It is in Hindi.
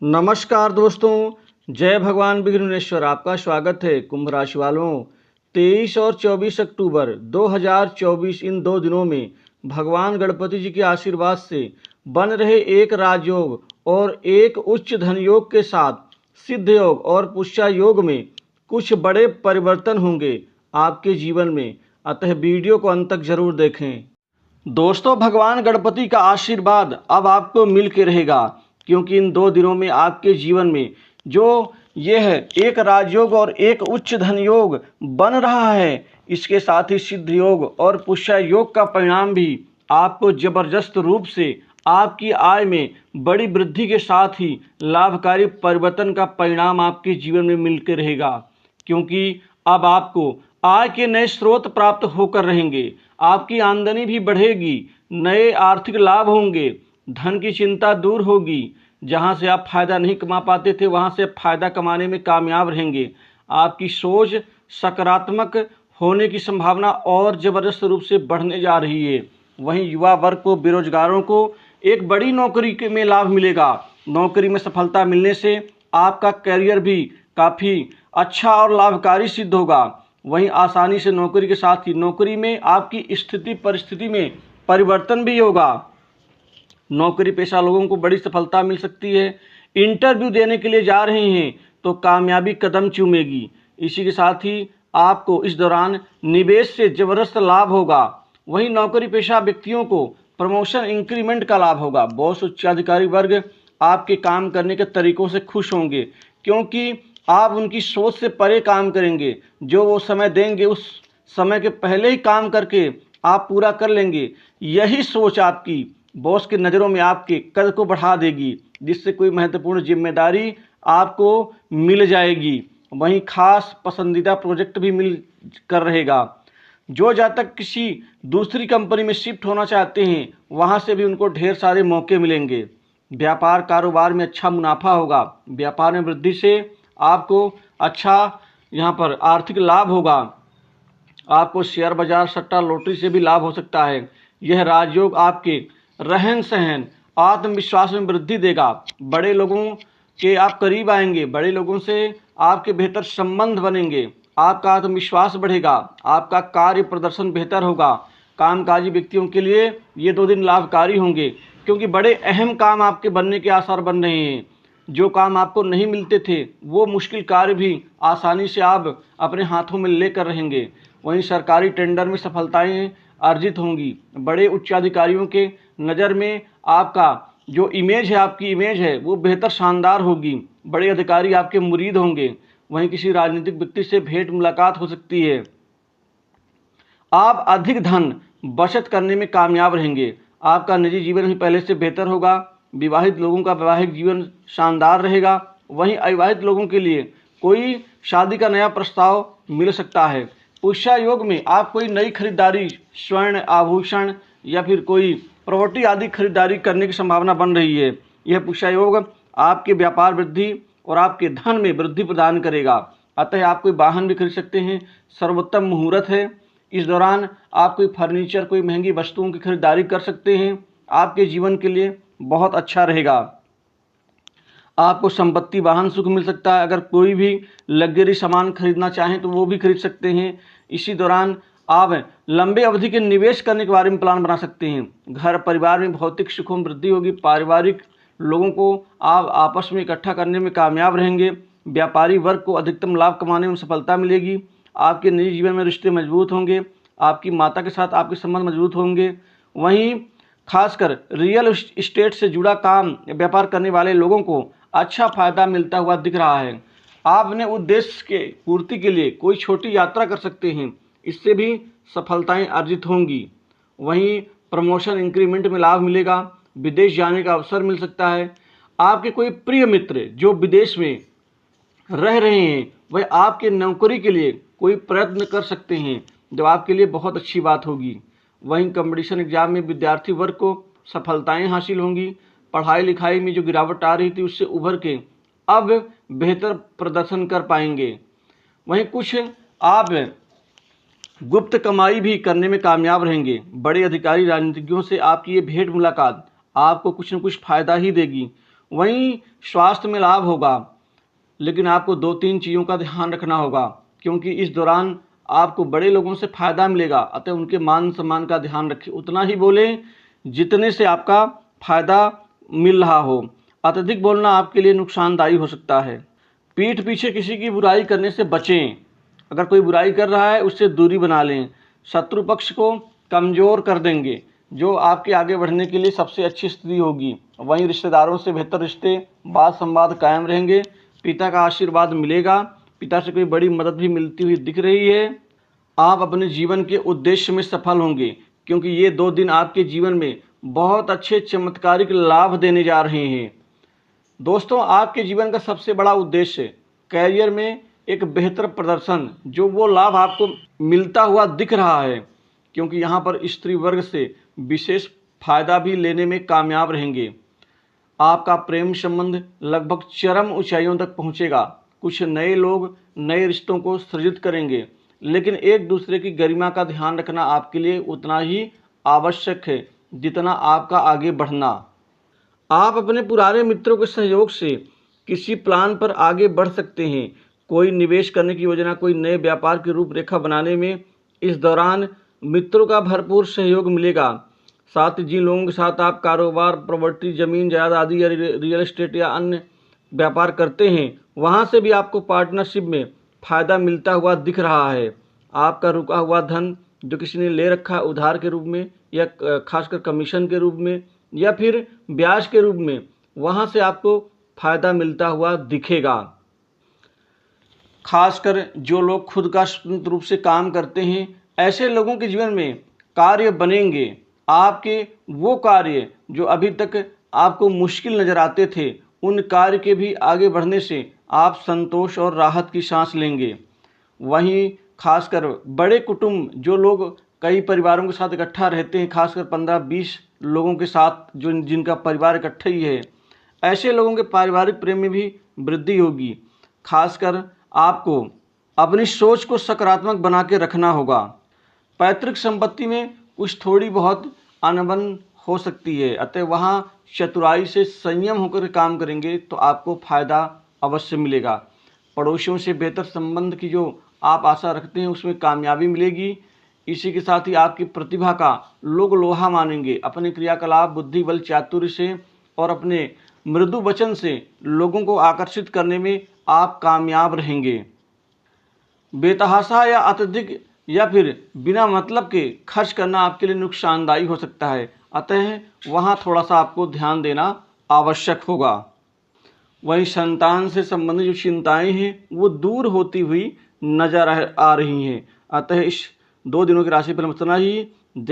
नमस्कार दोस्तों, जय भगवान विघ्नेश्वर। आपका स्वागत है। कुंभ राशि वालों, 23 और 24 अक्टूबर 2024 इन 2 दिनों में भगवान गणपति जी के आशीर्वाद से बन रहे एक राजयोग और एक उच्च धन योग के साथ सिद्ध योग और पुष्या योग में कुछ बड़े परिवर्तन होंगे आपके जीवन में। अतः वीडियो को अंत तक जरूर देखें। दोस्तों, भगवान गणपति का आशीर्वाद अब आपको मिल के रहेगा, क्योंकि इन 2 दिनों में आपके जीवन में जो यह एक राजयोग और एक उच्च धन योग बन रहा है, इसके साथ ही सिद्ध योग और पुष्य योग का परिणाम भी आपको जबरदस्त रूप से आपकी आय में बड़ी वृद्धि के साथ ही लाभकारी परिवर्तन का परिणाम आपके जीवन में मिल के रहेगा। क्योंकि अब आपको आय के नए स्रोत प्राप्त होकर रहेंगे, आपकी आमदनी भी बढ़ेगी, नए आर्थिक लाभ होंगे, धन की चिंता दूर होगी। जहां से आप फायदा नहीं कमा पाते थे, वहां से फायदा कमाने में कामयाब रहेंगे। आपकी सोच सकारात्मक होने की संभावना और जबरदस्त रूप से बढ़ने जा रही है। वहीं युवा वर्ग को, बेरोजगारों को एक बड़ी नौकरी में लाभ मिलेगा। नौकरी में सफलता मिलने से आपका करियर भी काफ़ी अच्छा और लाभकारी सिद्ध होगा। वहीं आसानी से नौकरी के साथ ही नौकरी में आपकी स्थिति परिस्थिति में परिवर्तन भी होगा। नौकरी पेशा लोगों को बड़ी सफलता मिल सकती है। इंटरव्यू देने के लिए जा रहे हैं तो कामयाबी कदम चूमेगी। इसी के साथ ही आपको इस दौरान निवेश से जबरदस्त लाभ होगा। वहीं नौकरी पेशा व्यक्तियों को प्रमोशन इंक्रीमेंट का लाभ होगा। बॉस, उच्चाधिकारी वर्ग आपके काम करने के तरीकों से खुश होंगे, क्योंकि आप उनकी सोच से परे काम करेंगे। जो वो समय देंगे उस समय के पहले ही काम करके आप पूरा कर लेंगे। यही सोच आपकी बॉस की नज़रों में आपके कद को बढ़ा देगी, जिससे कोई महत्वपूर्ण जिम्मेदारी आपको मिल जाएगी। वहीं खास पसंदीदा प्रोजेक्ट भी मिल कर रहेगा। जो जातक किसी दूसरी कंपनी में शिफ्ट होना चाहते हैं, वहां से भी उनको ढेर सारे मौके मिलेंगे। व्यापार कारोबार में अच्छा मुनाफा होगा। व्यापार में वृद्धि से आपको अच्छा यहाँ पर आर्थिक लाभ होगा। आपको शेयर बाजार, सट्टा, लॉटरी से भी लाभ हो सकता है। यह राजयोग आपके रहन सहन, आत्मविश्वास में वृद्धि देगा। बड़े लोगों के आप करीब आएंगे, बड़े लोगों से आपके बेहतर संबंध बनेंगे, आपका आत्मविश्वास बढ़ेगा, आपका कार्य प्रदर्शन बेहतर होगा। कामकाजी व्यक्तियों के लिए ये 2 दिन लाभकारी होंगे, क्योंकि बड़े अहम काम आपके बनने के आसार बन रहे हैं। जो काम आपको नहीं मिलते थे, वो मुश्किल कार्य भी आसानी से आप अपने हाथों में लेकर रहेंगे। वहीं सरकारी टेंडर में सफलताएं अर्जित होंगी। बड़े उच्चाधिकारियों के नज़र में आपका जो इमेज है, आपकी इमेज है, वो बेहतर शानदार होगी। बड़े अधिकारी आपके मुरीद होंगे। वहीं किसी राजनीतिक व्यक्ति से भेंट मुलाकात हो सकती है। आप अधिक धन बचत करने में कामयाब रहेंगे। आपका निजी जीवन भी पहले से बेहतर होगा। विवाहित लोगों का वैवाहिक जीवन शानदार रहेगा। वहीं अविवाहित लोगों के लिए कोई शादी का नया प्रस्ताव मिल सकता है। पुष्य योग में आप कोई नई खरीदारी, स्वर्ण आभूषण या फिर कोई प्रॉपर्टी आदि खरीदारी करने की संभावना बन रही है। यह पुष्य योग आपके व्यापार वृद्धि और आपके धन में वृद्धि प्रदान करेगा। अतः आप कोई वाहन भी खरीद सकते हैं। सर्वोत्तम मुहूर्त है। इस दौरान आप कोई फर्नीचर, कोई महंगी वस्तुओं की खरीदारी कर सकते हैं। आपके जीवन के लिए बहुत अच्छा रहेगा। आपको संपत्ति, वाहन सुख मिल सकता है। अगर कोई भी लग्जरी सामान खरीदना चाहें तो वो भी खरीद सकते हैं। इसी दौरान आप लंबे अवधि के निवेश करने के बारे में प्लान बना सकते हैं। घर परिवार में भौतिक सुखों में वृद्धि होगी। पारिवारिक लोगों को आप आपस में इकट्ठा करने में कामयाब रहेंगे। व्यापारी वर्ग को अधिकतम लाभ कमाने में सफलता मिलेगी। आपके निजी जीवन में रिश्ते मजबूत होंगे। आपकी माता के साथ आपके संबंध मजबूत होंगे। वहीं खासकर रियल इस्टेट से जुड़ा काम, व्यापार करने वाले लोगों को अच्छा फायदा मिलता हुआ दिख रहा है। आप अपने उद्देश्य के पूर्ति के लिए कोई छोटी यात्रा कर सकते हैं। इससे भी सफलताएं अर्जित होंगी। वहीं प्रमोशन, इंक्रीमेंट में लाभ मिलेगा। विदेश जाने का अवसर मिल सकता है। आपके कोई प्रिय मित्र जो विदेश में रह रहे हैं, वह आपके नौकरी के लिए कोई प्रयत्न कर सकते हैं, जो आपके लिए बहुत अच्छी बात होगी। वहीं कंपटीशन एग्जाम में विद्यार्थी वर्ग को सफलताएं हासिल होंगी। पढ़ाई लिखाई में जो गिरावट आ रही थी, उससे उभर के अब बेहतर प्रदर्शन कर पाएंगे। वहीं कुछ आप गुप्त कमाई भी करने में कामयाब रहेंगे। बड़े अधिकारी, राजनीतिज्ञों से आपकी ये भेंट मुलाकात आपको कुछ न कुछ फायदा ही देगी। वहीं स्वास्थ्य में लाभ होगा, लेकिन आपको 2-3 चीज़ों का ध्यान रखना होगा, क्योंकि इस दौरान आपको बड़े लोगों से फ़ायदा मिलेगा। अतः उनके मान सम्मान का ध्यान रखिए, उतना ही बोलें जितने से आपका फ़ायदा मिल रहा हो। अत्यधिक बोलना आपके लिए नुकसानदायी हो सकता है। पीठ पीछे किसी की बुराई करने से बचें। अगर कोई बुराई कर रहा है उससे दूरी बना लें। शत्रु पक्ष को कमज़ोर कर देंगे, जो आपके आगे बढ़ने के लिए सबसे अच्छी स्थिति होगी। वहीं रिश्तेदारों से बेहतर रिश्ते, बात संवाद कायम रहेंगे। पिता का आशीर्वाद मिलेगा। पिता से कोई बड़ी मदद भी मिलती हुई दिख रही है। आप अपने जीवन के उद्देश्य में सफल होंगे, क्योंकि ये 2 दिन आपके जीवन में बहुत अच्छे चमत्कारिक लाभ देने जा रहे हैं। दोस्तों, आपके जीवन का सबसे बड़ा उद्देश्य कैरियर में एक बेहतर प्रदर्शन, जो वो लाभ आपको मिलता हुआ दिख रहा है, क्योंकि यहाँ पर स्त्री वर्ग से विशेष फायदा भी लेने में कामयाब रहेंगे। आपका प्रेम संबंध लगभग चरम ऊंचाइयों तक पहुँचेगा। कुछ नए लोग नए रिश्तों को सृजित करेंगे, लेकिन एक दूसरे की गरिमा का ध्यान रखना आपके लिए उतना ही आवश्यक है जितना आपका आगे बढ़ना। आप अपने पुराने मित्रों के सहयोग से किसी प्लान पर आगे बढ़ सकते हैं। कोई निवेश करने की योजना, कोई नए व्यापार की रूपरेखा बनाने में इस दौरान मित्रों का भरपूर सहयोग मिलेगा। साथ ही जिन लोगों के साथ आप कारोबार, प्रॉपर्टी, ज़मीन जायदाद आदि या रियल एस्टेट या अन्य व्यापार करते हैं, वहाँ से भी आपको पार्टनरशिप में फ़ायदा मिलता हुआ दिख रहा है। आपका रुका हुआ धन जो किसी ने ले रखा है उधार के रूप में या खासकर कमीशन के रूप में या फिर ब्याज के रूप में, वहाँ से आपको फ़ायदा मिलता हुआ दिखेगा। खासकर जो लोग खुद का स्वतंत्र रूप से काम करते हैं, ऐसे लोगों के जीवन में कार्य बनेंगे। आपके वो कार्य जो अभी तक आपको मुश्किल नज़र आते थे, उन कार्य के भी आगे बढ़ने से आप संतोष और राहत की सांस लेंगे। वहीं खासकर बड़े कुटुंब, जो लोग कई परिवारों के साथ इकट्ठा रहते हैं, खासकर 15-20 लोगों के साथ जो जिनका परिवार इकट्ठा ही है, ऐसे लोगों के पारिवारिक प्रेम में भी वृद्धि होगी। खासकर आपको अपनी सोच को सकारात्मक बना के रखना होगा। पैतृक संपत्ति में कुछ थोड़ी बहुत अनबन हो सकती है, अतः वहाँ चतुराई से संयम होकर काम करेंगे तो आपको फ़ायदा अवश्य मिलेगा। पड़ोसियों से बेहतर संबंध की जो आप आशा रखते हैं उसमें कामयाबी मिलेगी। इसी के साथ ही आपकी प्रतिभा का लोग लोहा मानेंगे। अपने क्रियाकलाप, बुद्धि बल, चातुर्य से और अपने मृदु वचन से लोगों को आकर्षित करने में आप कामयाब रहेंगे। बेतहाशा या अत्यधिक या फिर बिना मतलब के खर्च करना आपके लिए नुकसानदायी हो सकता है, अतः वहाँ थोड़ा सा आपको ध्यान देना आवश्यक होगा। वहीं संतान से संबंधित जो चिंताएं हैं वो दूर होती हुई नजर आ रही हैं, अतः इस 2 दिनों की राशिफल में इतना ही।